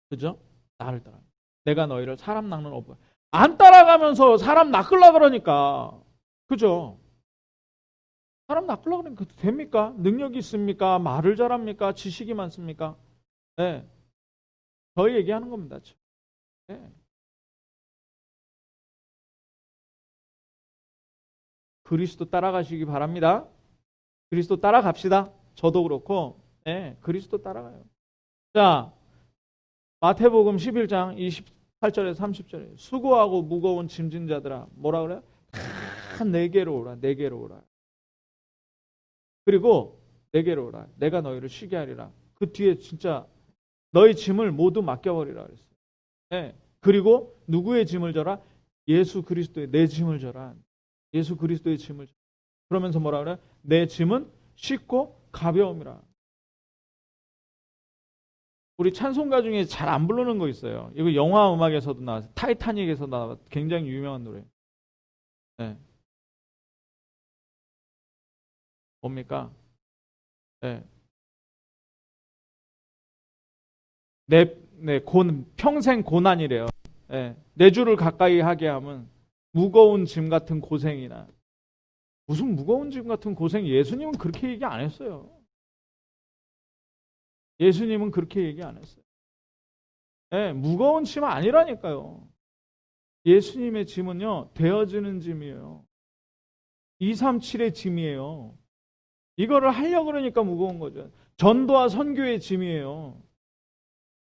그죠? 나를 따라오라. 내가 너희를 사람 낚는 어부. 안 따라가면서 사람 낚으려 그러니까. 그죠? 사람 낚으려 그러니까 됩니까? 능력이 있습니까? 말을 잘합니까? 지식이 많습니까? 네. 저희 얘기하는 겁니다. 네. 그리스도 따라가시기 바랍니다. 그리스도 따라갑시다. 저도 그렇고, 그리스도 따라가요. 자, 마태복음 11장 28절에서 30절에 수고하고 무거운 짐진 자들아, 뭐라 그래요? 다 내게로 오라, 내게로 오라. 그리고 내게로 오라. 내가 너희를 쉬게 하리라. 그 뒤에 진짜 너희 짐을 모두 맡겨버리라 그랬어요. 그리고 누구의 짐을 져라? 예수 그리스도의 내 짐을 져라. 예수 그리스도의 짐을. 그러면서 뭐라 그래? 내 짐은 쉽고 가벼움이라. 우리 찬송가 중에 잘 안 부르는 거 있어요. 이거 영화 음악에서도 나왔어요. 타이타닉에서 나왔 굉장히 유명한 노래. 뭡니까? 평생 고난이래요. 내 주를 가까이 하게 하면 무거운 짐 같은 고생이나 무슨 무거운 짐 같은 고생, 예수님은 그렇게 얘기 안 했어요. 예수님은 그렇게 얘기 안 했어요. 네, 무거운 짐 아니라니까요. 예수님의 짐은요, 되어지는 짐이에요. 237의 짐이에요. 이거를 하려고 그러니까 무거운 거죠. 전도와 선교의 짐이에요.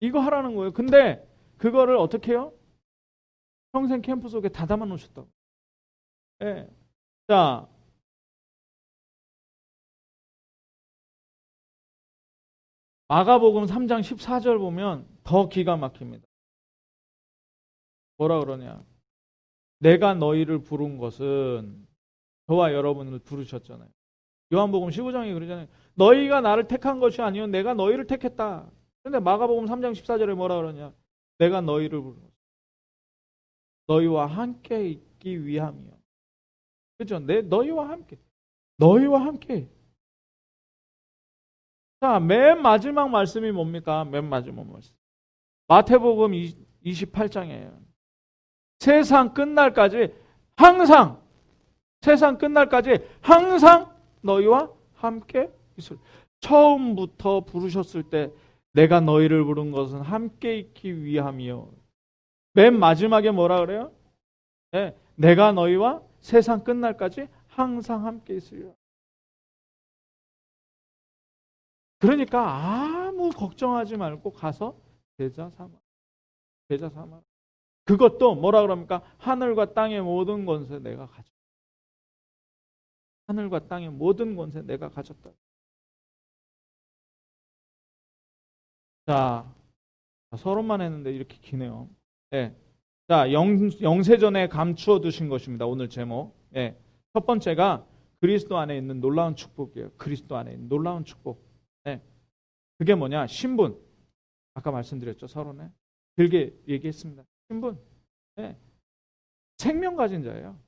이거 하라는 거예요. 근데 그거를 어떻게 해요? 평생 캠프 속에 다 담아 놓으셨다고. 네. 자, 마가복음 3장 14절 보면 더 기가 막힙니다. 뭐라 그러냐? 내가 너희를 부른 것은, 저와 여러분을 부르셨잖아요. 요한복음 15장에 그러잖아요. 너희가 나를 택한 것이 아니요 내가 너희를 택했다. 근데 마가복음 3장 14절에 뭐라 그러냐? 내가 너희를 부른 것은 너희와 함께 있기 위함이요. 그렇죠? 너희와 함께. 너희와 함께. 자, 맨 마지막 말씀이 뭡니까? 맨 마지막 말씀. 마태복음 28장이에요. 세상 끝날까지 항상, 세상 끝날까지 항상 너희와 함께 있을. 처음부터 부르셨을 때 내가 너희를 부른 것은 함께 있기 위함이요. 맨 마지막에 뭐라 그래요? 네, 내가 너희와 세상 끝날까지 항상 함께 있으리라. 그러니까 아무 걱정하지 말고 가서 제자 삼아. 제자 삼아. 그것도 뭐라 그럽니까? 하늘과 땅의 모든 권세 내가 가졌다. 하늘과 땅의 모든 권세 내가 가졌다. 자, 서론만 했는데 이렇게 기네요. 네. 자, 영세전에 감추어 두신 것입니다. 오늘 제목. 네. 첫 번째가 그리스도 안에 있는 놀라운 축복이에요. 그리스도 안에 있는 놀라운 축복. 네. 그게 뭐냐? 신분. 아까 말씀드렸죠. 서론에. 길게 얘기했습니다. 신분. 네. 생명 가진 자예요.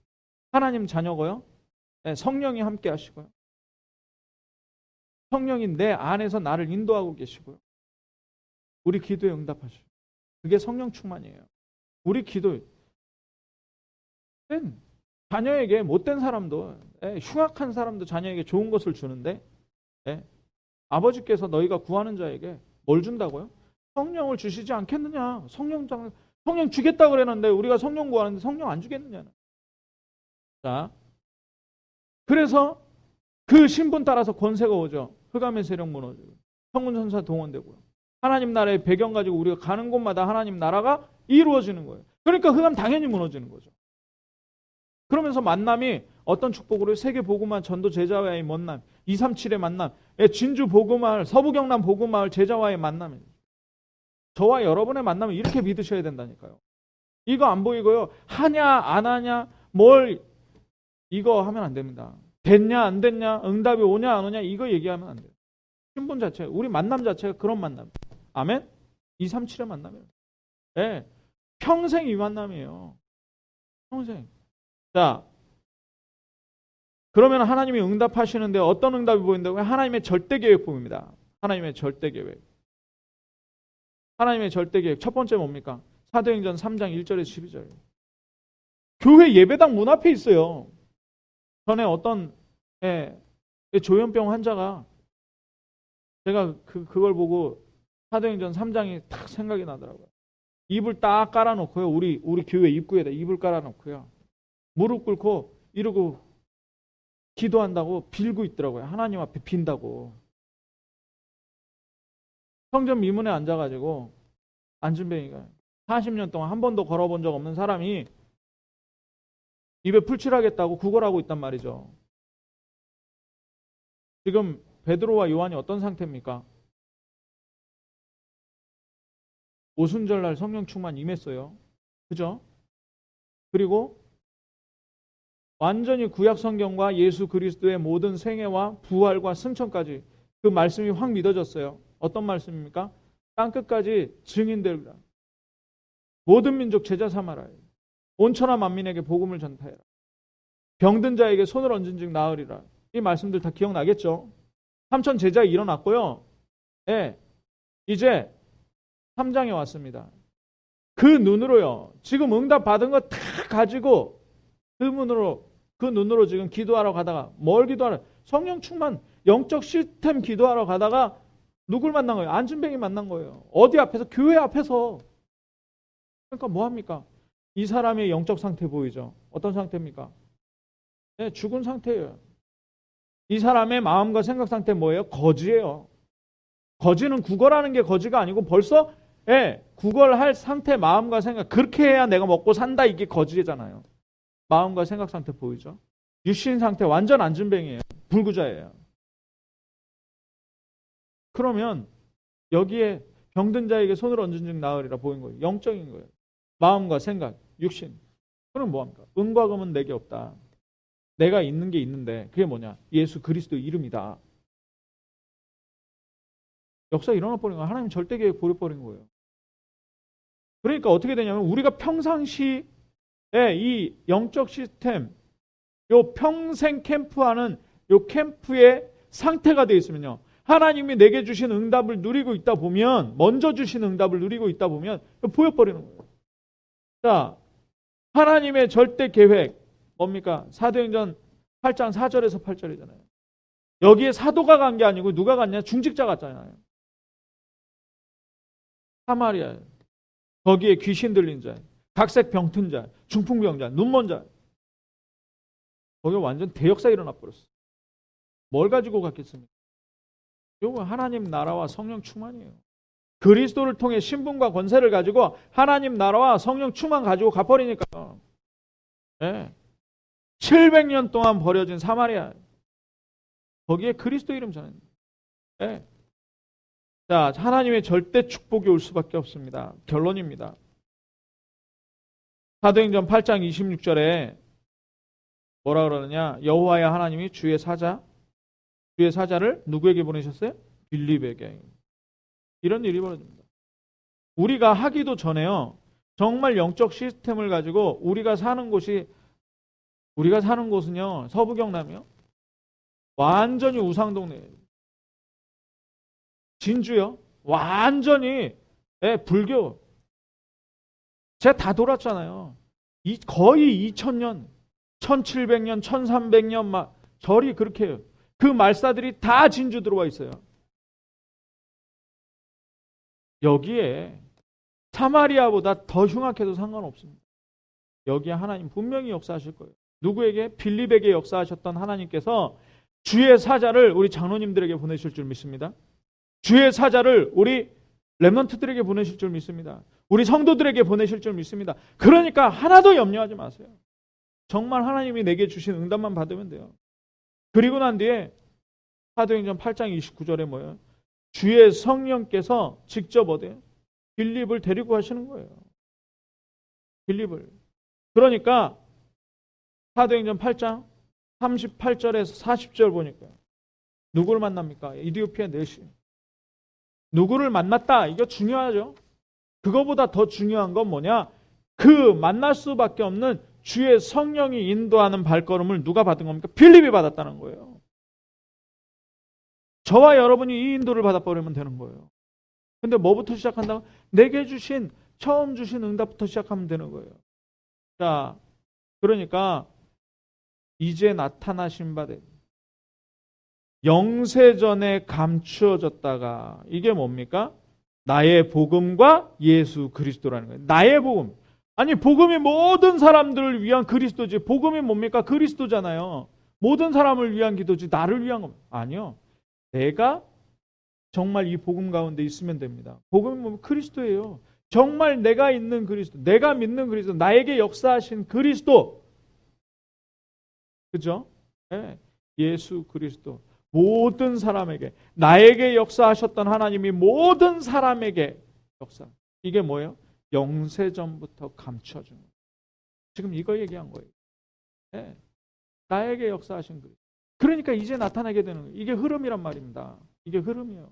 하나님 자녀고요. 네. 성령이 함께 하시고요. 성령이 내 안에서 나를 인도하고 계시고요. 우리 기도에 응답하시고. 그게 성령 충만이에요. 우리 기도. 자녀에게 못된 사람도, 흉악한 사람도 자녀에게 좋은 것을 주는데, 아버지께서 너희가 구하는 자에게 뭘 준다고요? 성령을 주시지 않겠느냐? 성령 주겠다 그랬는데 우리가 성령 구하는데 성령 안 주겠느냐? 자, 그래서 그 신분 따라서 권세가 오죠. 흑암의 세력 무너지고 천군천사 동원되고요. 하나님 나라의 배경 가지고 우리가 가는 곳마다 하나님 나라가 이루어지는 거예요. 그러니까 흑암 당연히 무너지는 거죠. 그러면서 만남이 어떤 축복으로 세계 복음화 전도 제자와의 만남, 237의 만남, 진주 복음마을, 서부 경남 복음마을 제자와의 만남이에요. 저와 여러분의 만남은 이렇게 믿으셔야 된다니까요. 이거 안 보이고요. 하냐 안 하냐 뭘 이거 하면 안 됩니다. 됐냐 안 됐냐 응답이 오냐 안 오냐 이거 얘기하면 안 돼요. 신분 자체, 우리 만남 자체가 그런 만남. 아멘? 237의 만남이에요. 네. 평생 이 만남이에요. 평생. 자, 그러면 하나님이 응답하시는데 어떤 응답이 보인다고요? 하나님의 절대 계획 보입니다. 하나님의 절대 계획. 하나님의 절대 계획. 첫 번째 뭡니까? 사도행전 3장 1절에서 12절. 교회 예배당 문 앞에 있어요. 전에 어떤 조현병 환자가 제가 그걸 보고 사도행전 3장이 딱 생각이 나더라고요. 이불 딱 깔아놓고요. 우리 교회 입구에다 이불 깔아놓고요. 무릎 꿇고 이러고 기도한다고 빌고 있더라고요. 하나님 앞에 빈다고. 성전 미문에 앉아가지고 안준뱅이가 40년 동안 한 번도 걸어본 적 없는 사람이 입에 풀칠하겠다고 구걸하고 있단 말이죠. 지금 베드로와 요한이 어떤 상태입니까? 오순절날 성령 충만 임했어요. 그죠? 그리고 완전히 구약 성경과 예수 그리스도의 모든 생애와 부활과 승천까지 그 말씀이 확 믿어졌어요. 어떤 말씀입니까? 땅끝까지 증인되리라. 모든 민족 제자 삼아라. 온천하 만민에게 복음을 전파해라. 병든 자에게 손을 얹은 즉 나으리라. 이 말씀들 다 기억나겠죠? 삼천 제자 일어났고요. 네, 이제 3장에 왔습니다. 그 눈으로요. 지금 응답 받은 거 다 가지고 그 눈으로 그 눈으로 지금 기도하러 가다가 뭘 기도하러? 성령 충만 영적 시스템 기도하러 가다가 누굴 만난 거예요? 안진뱅이 만난 거예요. 어디 앞에서? 교회 앞에서. 그러니까 뭐 합니까? 이 사람의 영적 상태 보이죠? 어떤 상태입니까? 네, 죽은 상태예요. 이 사람의 마음과 생각 상태 뭐예요? 거지예요. 거지는 구걸하는 게 거지가 아니고 벌써 구걸할 상태, 마음과 생각, 그렇게 해야 내가 먹고 산다, 이게 거지잖아요. 마음과 생각 상태 보이죠? 육신 상태 완전 안진뱅이에요. 불구자예요. 그러면 여기에 병든 자에게 손을 얹은 즉 나으리라 보인 거예요. 영적인 거예요. 마음과 생각, 육신. 그럼 뭐합니까? 은과 금은 내게 없다. 내가 있는 게 있는데 그게 뭐냐? 예수 그리스도 이름이다. 역사 일어나 버린 거예요. 하나님 절대 계획 버려버린 거예요. 그러니까 어떻게 되냐면 우리가 평상시에 이 영적 시스템, 요 평생 캠프하는 요 캠프의 상태가 되어 있으면요. 하나님이 내게 주신 응답을 누리고 있다 보면, 먼저 주신 응답을 누리고 있다 보면 보여버리는 거예요. 자, 하나님의 절대 계획 뭡니까? 사도행전 8장 4절에서 8절이잖아요. 여기에 사도가 간 게 아니고 누가 갔냐? 중직자 갔잖아요. 사마리아. 거기에 귀신 들린 자, 각색 병든 자, 중풍병자, 눈먼 자. 거기 완전 대역사 일어나 버렸어. 뭘 가지고 갔겠습니까? 이거 하나님 나라와 성령 충만이에요. 그리스도를 통해 신분과 권세를 가지고 하나님 나라와 성령 충만 가지고 가버리니까요. 네. 700년 동안 버려진 사마리아. 거기에 그리스도 이름 전합니다. 네. 자, 하나님의 절대 축복이 올 수밖에 없습니다. 결론입니다. 사도행전 8장 26절에 뭐라 그러느냐? 여호와의 하나님이 주의 사자를 누구에게 보내셨어요? 빌립에게. 이런 일이 벌어집니다. 우리가 하기도 전에요. 정말 영적 시스템을 가지고 우리가 사는 곳은요. 서부 경남이요. 완전히 우상 동네예요. 진주요. 완전히 불교. 제가 다 돌았잖아요. 거의 2000년, 1700년, 1300년 막 절이 그렇게 해요. 그 말사들이 다 진주 들어와 있어요. 여기에 사마리아보다 더 흉악해도 상관없습니다. 여기에 하나님 분명히 역사하실 거예요. 누구에게? 빌립에게 역사하셨던 하나님께서 주의 사자를 우리 장로님들에게 보내실 줄 믿습니다. 주의 사자를 우리 렘넌트들에게 보내실 줄 믿습니다. 우리 성도들에게 보내실 줄 믿습니다. 그러니까 하나도 염려하지 마세요. 정말 하나님이 내게 주신 응답만 받으면 돼요. 그리고 난 뒤에 사도행전 8장 29절에 뭐예요? 주의 성령께서 직접 빌립을 데리고 가시는 거예요. 빌립을. 그러니까 사도행전 8장 38절에서 40절 보니까 누구를 만납니까? 이디오피아 내시. 누구를 만났다. 이거 중요하죠. 그거보다 더 중요한 건 뭐냐? 그 만날 수밖에 없는 주의 성령이 인도하는 발걸음을 누가 받은 겁니까? 빌립이 받았다는 거예요. 저와 여러분이 이 인도를 받아버리면 되는 거예요. 근데 뭐부터 시작한다고? 내게 처음 주신 응답부터 시작하면 되는 거예요. 자, 그러니까 이제 나타나신 바 된 영세전에 감추어졌다가 이게 뭡니까? 나의 복음과 예수 그리스도라는 거예요. 나의 복음. 아니 복음이 모든 사람들을 위한 그리스도지. 복음이 뭡니까? 그리스도잖아요. 모든 사람을 위한 기도지. 나를 위한 거 아니요. 내가 정말 이 복음 가운데 있으면 됩니다. 복음이 뭡니까? 그리스도예요. 정말 내가 있는 그리스도, 내가 믿는 그리스도, 나에게 역사하신 그리스도. 그죠? 네. 예수 그리스도. 모든 사람에게, 나에게 역사하셨던 하나님이 모든 사람에게 역사. 이게 뭐예요? 영세전부터 감춰준 거예요. 지금 이거 얘기한 거예요. 네. 나에게 역사하신 그리스도. 그러니까 이제 나타나게 되는 거예요. 이게 흐름이란 말입니다. 이게 흐름이에요.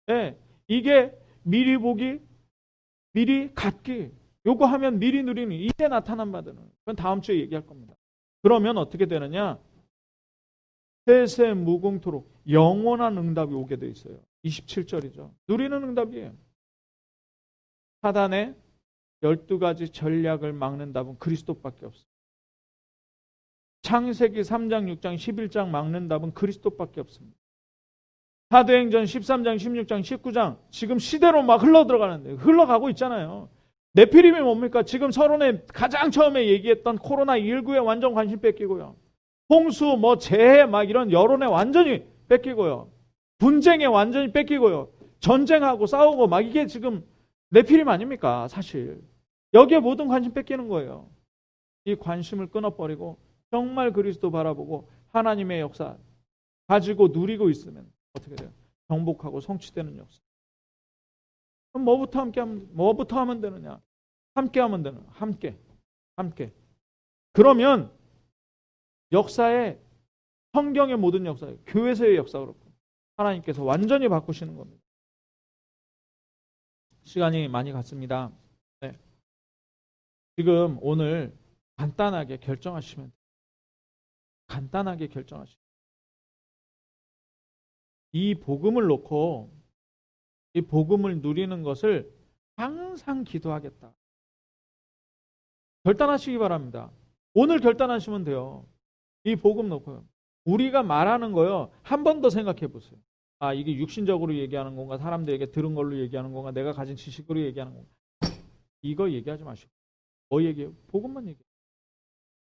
네. 이게 미리 보기, 미리 갖기. 요거 하면 미리 누리는, 이제 나타난 바들은. 그건 다음 주에 얘기할 겁니다. 그러면 어떻게 되느냐? 세세 무궁토록 영원한 응답이 오게 돼 있어요. 27절이죠. 누리는 응답이에요. 사단의 12가지 전략을 막는 답은 그리스도밖에 없어요. 창세기 3장, 6장, 11장 막는 답은 그리스도밖에 없습니다. 사도행전 13장, 16장, 19장 지금 시대로 막 흘러들어가는데 흘러가고 있잖아요. 네피림이 뭡니까? 지금 서론에 가장 처음에 얘기했던 코로나19에 완전 관심 뺏기고요. 홍수, 재해 막 이런 여론에 완전히 뺏기고요. 분쟁에 완전히 뺏기고요. 전쟁하고 싸우고 막 이게 지금 네피림 아닙니까? 사실. 여기에 모든 관심 뺏기는 거예요. 이 관심을 끊어버리고 정말 그리스도 바라보고 하나님의 역사 가지고 누리고 있으면 어떻게 돼요? 정복하고 성취되는 역사. 그럼 뭐부터 하면 되느냐? 함께 하면 되는. 함께. 그러면 역사에 성경의 모든 역사에 교회에서의 역사 그렇고 하나님께서 완전히 바꾸시는 겁니다. 시간이 많이 갔습니다. 네. 지금 오늘 간단하게 결정하시면 이 복음을 놓고 이 복음을 누리는 것을 항상 기도하겠다. 결단하시기 바랍니다. 오늘 결단하시면 돼요. 이 복음 놓고요. 우리가 말하는 거요. 한 번 더 생각해 보세요. 아, 이게 육신적으로 얘기하는 건가? 사람들에게 들은 걸로 얘기하는 건가? 내가 가진 지식으로 얘기하는 건가? 이거 얘기하지 마시고. 뭐 얘기해요? 복음만 얘기해요.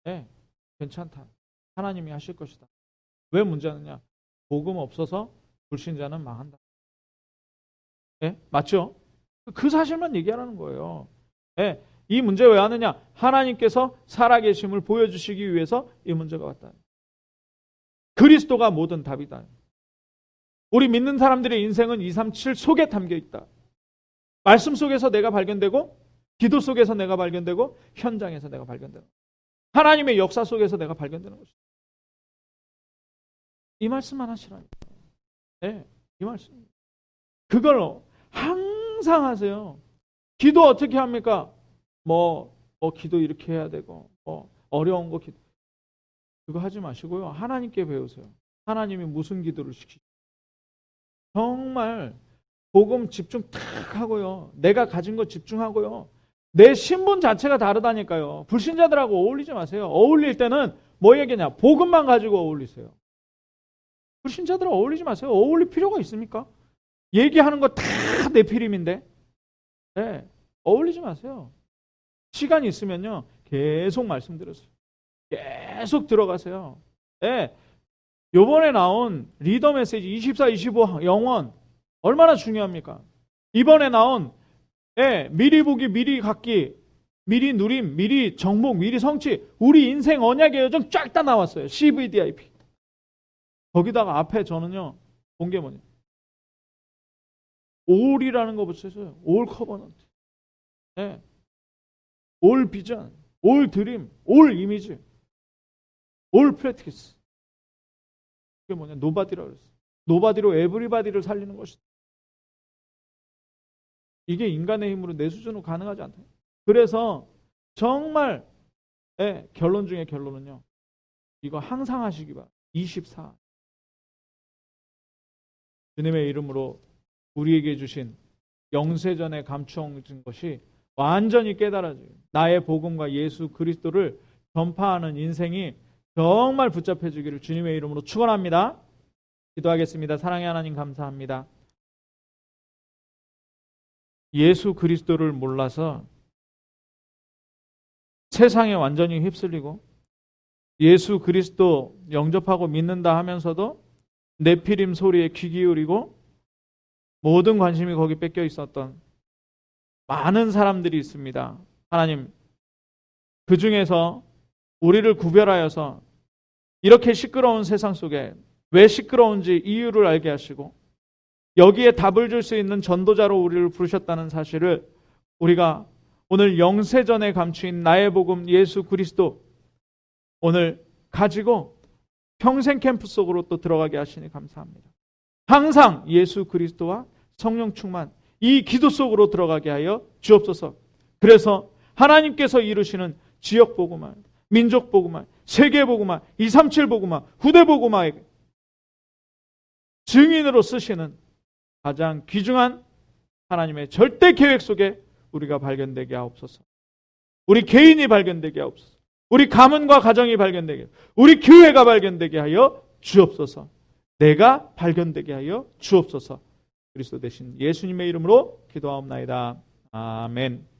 네, 괜찮다. 하나님이 하실 것이다. 왜 문제느냐? 복음 없어서 불신자는 망한다. 네? 맞죠? 그 사실만 얘기하라는 거예요. 네? 이 문제 왜 하느냐? 하나님께서 살아계심을 보여주시기 위해서 이 문제가 왔다. 그리스도가 모든 답이다. 우리 믿는 사람들의 인생은 237 속에 담겨 있다. 말씀 속에서 내가 발견되고 기도 속에서 내가 발견되고 현장에서 내가 발견되는 거다. 하나님의 역사 속에서 내가 발견되는 것이다. 이 말씀만 하시라니까. 네, 이 말씀. 그걸 항상 하세요. 기도 어떻게 합니까? 기도 이렇게 해야 되고, 어려운 거 기도. 그거 하지 마시고요. 하나님께 배우세요. 하나님이 무슨 기도를 시키시죠? 정말 복음 집중 탁 하고요. 내가 가진 거 집중하고요. 내 신분 자체가 다르다니까요. 불신자들하고 어울리지 마세요. 어울릴 때는 뭐 얘기냐? 복음만 가지고 어울리세요. 불신자들하고 어울리지 마세요. 어울릴 필요가 있습니까? 얘기하는 거 다 네피림인데. 네, 어울리지 마세요. 시간이 있으면요. 계속 말씀드렸어요. 계속 들어가세요. 네, 요번에 나온 리더 메시지 24, 25 영원 얼마나 중요합니까? 이번에 나온 미리 보기, 미리 갖기, 미리 누림, 미리 정복, 미리 성취 우리 인생 언약의 여정 쫙 다 나왔어요. CVDIP. 거기다가 앞에 저는요. 본 게 뭐냐. 올이라는 거 붙였어요. 올 커버넌트. 네. 올 비전, 올 드림, 올 이미지, 올 프랙티스. 그게 뭐냐. 노바디라고 그랬어요. 노바디로 에브리바디를 살리는 것이다. 이게 인간의 힘으로 내 수준으로 가능하지 않다. 그래서 정말 결론 중에 결론은요. 이거 항상 하시기 바랍니다. 24. 주님의 이름으로 우리에게 주신 영세전에 감추어진 것이 완전히 깨달아져요. 나의 복음과 예수 그리스도를 전파하는 인생이 정말 붙잡혀지기를 주님의 이름으로 축원합니다. 기도하겠습니다. 사랑의 하나님 감사합니다. 예수 그리스도를 몰라서 세상에 완전히 휩쓸리고 예수 그리스도 영접하고 믿는다 하면서도 네피림 소리에 귀 기울이고 모든 관심이 거기 뺏겨 있었던 많은 사람들이 있습니다. 하나님, 그 중에서 우리를 구별하여서 이렇게 시끄러운 세상 속에 왜 시끄러운지 이유를 알게 하시고 여기에 답을 줄 수 있는 전도자로 우리를 부르셨다는 사실을 우리가 오늘 영세전에 감추인 나의 복음 예수 그리스도 오늘 가지고 평생 캠프 속으로 또 들어가게 하시니 감사합니다. 항상 예수 그리스도와 성령 충만 이 기도 속으로 들어가게 하여 주옵소서. 그래서 하나님께서 이루시는 지역 복음화, 민족 복음화, 세계 복음화, 237 복음화, 후대 복음화의 증인으로 쓰시는 가장 귀중한 하나님의 절대 계획 속에 우리가 발견되게 하옵소서. 우리 개인이 발견되게 하옵소서. 우리 가문과 가정이 발견되게, 우리 교회가 발견되게 하여 주옵소서. 내가 발견되게 하여 주옵소서. 그리스도 대신 예수님의 이름으로 기도하옵나이다. 아멘.